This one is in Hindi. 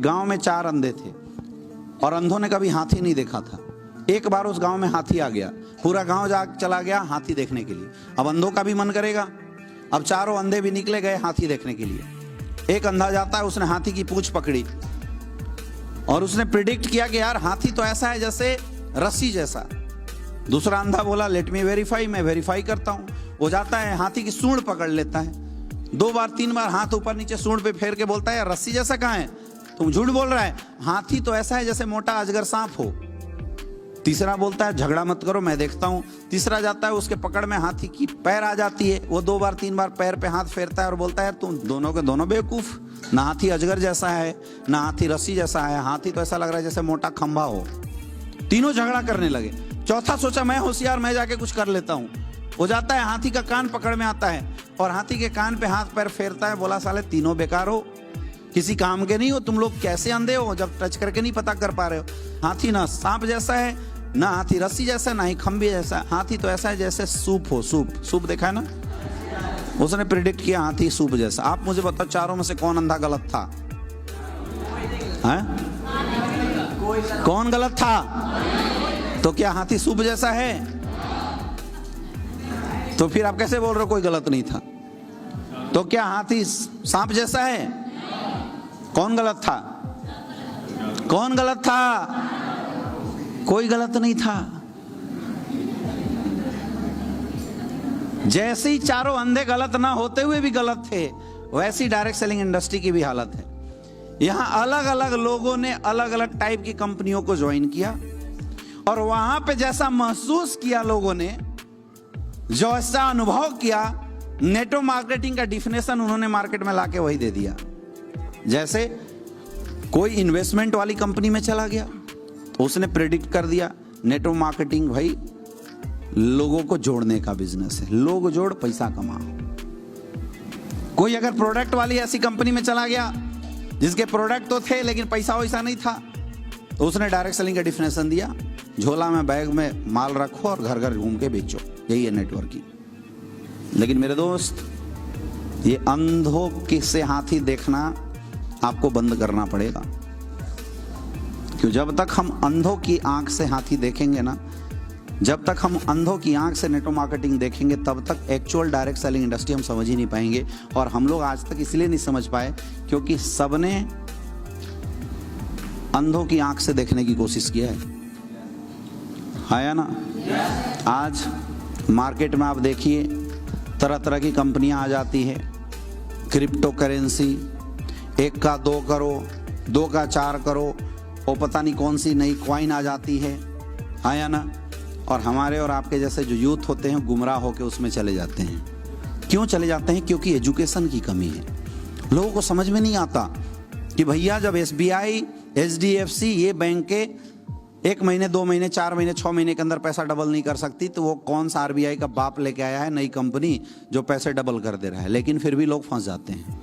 गांव में 4 अंधे थे और अंधों ने कभी हाथी नहीं देखा था। एक बार उस गांव में हाथी आ गया, पूरा गांव चला गया हाथी देखने के लिए। अब अंधों का भी मन करेगा, अब चारों अंधे भी निकले गए हाथी देखने के लिए। एक अंधा जाता है, उसने हाथी की पूंछ पकड़ी और उसने प्रिडिक्ट किया कि यार हाथी तो ऐसा है जैसे रस्सी जैसा। दूसरा अंधा बोला लेट मी वेरीफाई, मैं वेरीफाई करता हूं। वो जाता है हाथी की सूंड पकड़ लेता है, 2 बार 3 बार हाथ ऊपर नीचे सूंड पे फेर के बोलता है यार रस्सी जैसा कहां है, तुम झूठ बोल रहा है, हाथी तो ऐसा है जैसे मोटा अजगर सांप हो। तीसरा बोलता है झगड़ा मत करो मैं देखता हूं। तीसरा जाता है, उसके पकड़ में हाथी की पैर आ जाती है, वो 2 बार 3 बार पैर पे हाथ फेरता है और बोलता है यार तुम दोनों के दोनों बेवकूफ, ना हाथी अजगर जैसा है ना हाथी रस्सी जैसा है, हाथी तो ऐसा लग रहा है जैसे मोटा खंभा हो। तीनों झगड़ा करने लगे। चौथा सोचा मैं होशियार, मैं जाके कुछ कर लेता हूं। वो जाता है हाथी का कान पकड़ में आता है और हाथी के कान पे हाथ पैर फेरता है, बोला साले तीनों बेकार हो, किसी काम के नहीं हो, तुम लोग कैसे अंधे हो जब टच करके नहीं पता कर पा रहे हो। हाथी ना सांप जैसा है, ना हाथी रस्सी जैसा, ना ही खंबे जैसा, हाथी तो ऐसा है जैसे सूप हो। सूप देखा है ना, उसने प्रिडिक्ट किया हाथी सूप जैसा। आप मुझे बताओ चारों में से कौन अंधा गलत था? है? कौन गलत था? तो क्या हाथी सूप जैसा है? तो फिर आप कैसे बोल रहे हो कोई गलत नहीं था? तो क्या हाथी सांप जैसा है? कौन गलत था? कौन गलत था? कोई गलत नहीं था। जैसे ही चारों अंधे गलत ना होते हुए भी गलत थे, वैसी डायरेक्ट सेलिंग इंडस्ट्री की भी हालत है। यहां अलग अलग लोगों ने अलग अलग टाइप की कंपनियों को ज्वाइन किया और वहां पे जैसा महसूस किया लोगों ने, जो ऐसा अनुभव किया, नेटवर्क मार्केटिंग का डिफिनेशन उन्होंने मार्केट में लाके वही दे दिया। जैसे कोई इन्वेस्टमेंट वाली कंपनी में चला गया तो उसने प्रेडिक्ट कर दिया नेटवर्क मार्केटिंग भाई लोगों को जोड़ने का बिजनेस है, लोग जोड़ पैसा कमा। कोई अगर प्रोडक्ट वाली ऐसी कंपनी में चला गया जिसके प्रोडक्ट तो थे लेकिन पैसा वैसा नहीं था, तो उसने डायरेक्ट सेलिंग का डिफिनेशन दिया, झोला में बैग में माल रखो और घर घर घूम के बेचो, यही है नेटवर्किंग। लेकिन मेरे दोस्त, ये अंधों के से हाथी देखना आपको बंद करना पड़ेगा, क्यों? जब तक हम अंधों की आंख से हाथी देखेंगे ना, जब तक हम अंधों की आंख से नेटवर्क मार्केटिंग देखेंगे, तब तक एक्चुअल डायरेक्ट सेलिंग इंडस्ट्री हम समझ ही नहीं पाएंगे। और हम लोग आज तक इसलिए नहीं समझ पाए क्योंकि सबने अंधों की आंख से देखने की कोशिश किया है ना? आज मार्केट में आप देखिए तरह तरह की कंपनियां आ जाती है, क्रिप्टो करेंसी, 1 का 2 करो, 2 का 4 करो, वो पता नहीं कौन सी नई कॉइन आ जाती है ना? और हमारे और आपके जैसे जो यूथ होते हैं गुमराह होकर उसमें चले जाते हैं। क्यों चले जाते हैं? क्योंकि एजुकेशन की कमी है। लोगों को समझ में नहीं आता कि भैया जब SBI, HDFC ये बैंक के 1 महीने, 2 महीने, 4 महीने, 6 महीने के अंदर पैसा डबल नहीं कर सकती, तो वो कौन सा RBI का बाप लेके आया है नई कंपनी जो पैसे डबल कर दे रहा है? लेकिन फिर भी लोग फंस जाते हैं।